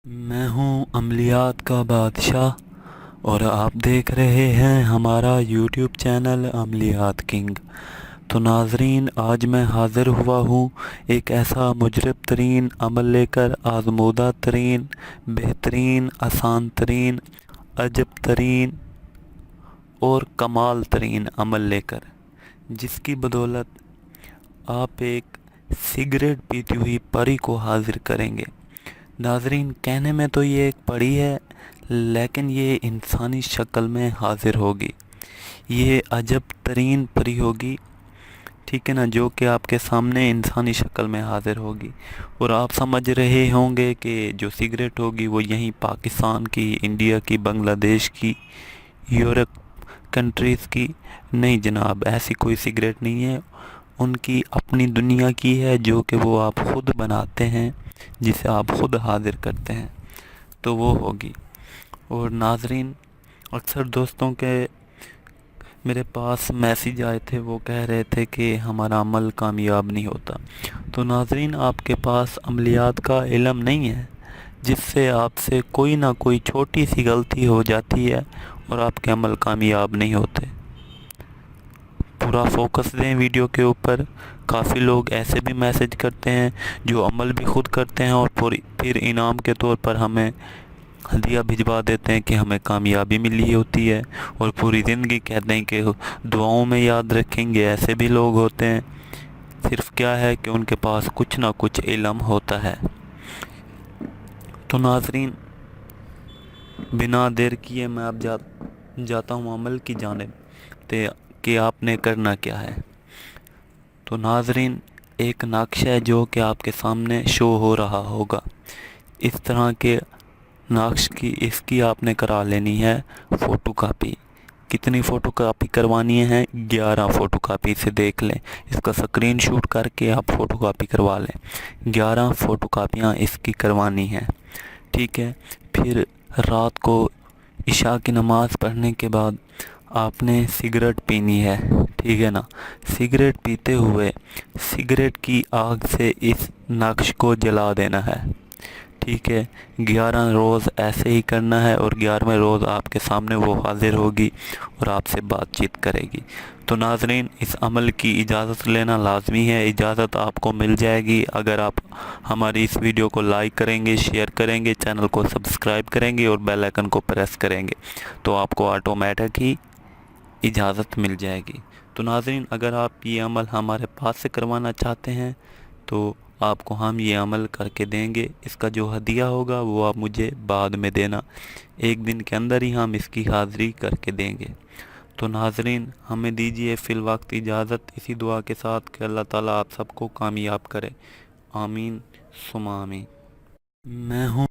मैं हूँ अमलियात का बादशाह और आप देख रहे हैं हमारा यूट्यूब चैनल अमलियात किंग। तो नाजरीन, आज मैं हाज़िर हुआ हूँ एक ऐसा मुजरब तरीन अमल लेकर, आजमूदा तरीन, बेहतरीन, आसान तरीन, अजब तरीन और कमाल तरीन अमल लेकर, जिसकी बदौलत आप एक सिगरेट पीती हुई परी को हाजिर करेंगे। नाजरीन, कहने में तो ये एक परी है, लेकिन ये इंसानी शक्ल में हाजिर होगी। ये अजब तरीन परी होगी, ठीक है ना, जो कि आपके सामने इंसानी शक्ल में हाजिर होगी। और आप समझ रहे होंगे कि जो सिगरेट होगी वो यहीं पाकिस्तान की, इंडिया की, बांग्लादेश की, यूरोप कंट्रीज़ की। नहीं जनाब, ऐसी कोई सिगरेट नहीं है। उनकी अपनी दुनिया की है, जो कि वो आप ख़ुद बनाते हैं, जिसे आप ख़ुद हाजिर करते हैं, तो वो होगी। और नाजरीन, अक्सर दोस्तों के मेरे पास मैसेज आए थे, वो कह रहे थे कि हमारा अमल कामयाब नहीं होता। तो नाजरीन, आपके पास अमलियात का इल्म नहीं है, जिससे आपसे कोई ना कोई छोटी सी गलती हो जाती है और आपके अमल कामयाब नहीं होते। पूरा फोकस दें वीडियो के ऊपर। काफ़ी लोग ऐसे भी मैसेज करते हैं जो अमल भी खुद करते हैं और फिर इनाम के तौर पर हमें हदिया भिजवा देते हैं कि हमें कामयाबी मिली होती है, और पूरी ज़िंदगी कहते हैं कि दुआओं में याद रखेंगे। ऐसे भी लोग होते हैं। सिर्फ क्या है कि उनके पास कुछ ना कुछ इल्म होता है। तो नाजरीन, बिना देर किए मैं अब जाता हूँ अमल की जानिब, कि आपने करना क्या है। तो नाजरीन, एक नक्शा है जो कि आपके सामने शो हो रहा होगा। इस तरह के नक्श की इसकी आपने करा लेनी है फ़ोटो कापी। कितनी फ़ोटो कापी करवानी है? 11 फ़ोटो कापी से देख लें। इसका स्क्रीन शूट करके आप फ़ोटो कापी करवा लें। 11 फ़ोटो कापियाँ इसकी करवानी है, ठीक है। फिर रात को इशा की नमाज़ पढ़ने के बाद आपने सिगरेट पीनी है, ठीक है ना। सिगरेट पीते हुए सिगरेट की आग से इस नक्श को जला देना है, ठीक है। 11 रोज़ ऐसे ही करना है और 11वें रोज़ आपके सामने वो हाजिर होगी और आपसे बातचीत करेगी। तो नाजरीन, इस अमल की इजाज़त लेना लाजमी है। इजाज़त आपको मिल जाएगी अगर आप हमारी इस वीडियो को लाइक करेंगे, शेयर करेंगे, चैनल को सब्सक्राइब करेंगे और बेल आइकन को प्रेस करेंगे, तो आपको ऑटोमेटिक ही इजाज़त मिल जाएगी। तो नाज़रीन, अगर आप ये अमल हमारे पास से करवाना चाहते हैं तो आपको हम ये अमल करके देंगे। इसका जो हदिया होगा वो आप मुझे बाद में देना, एक दिन के अंदर ही हम इसकी हाज़िरी करके देंगे। तो नाज़रीन, हमें दीजिए फ़िल वक्त इजाज़त, इसी दुआ के साथ कि अल्लाह ताला आप सबको कामयाब करे। आमीन सुमा आमीन। मैं हूँ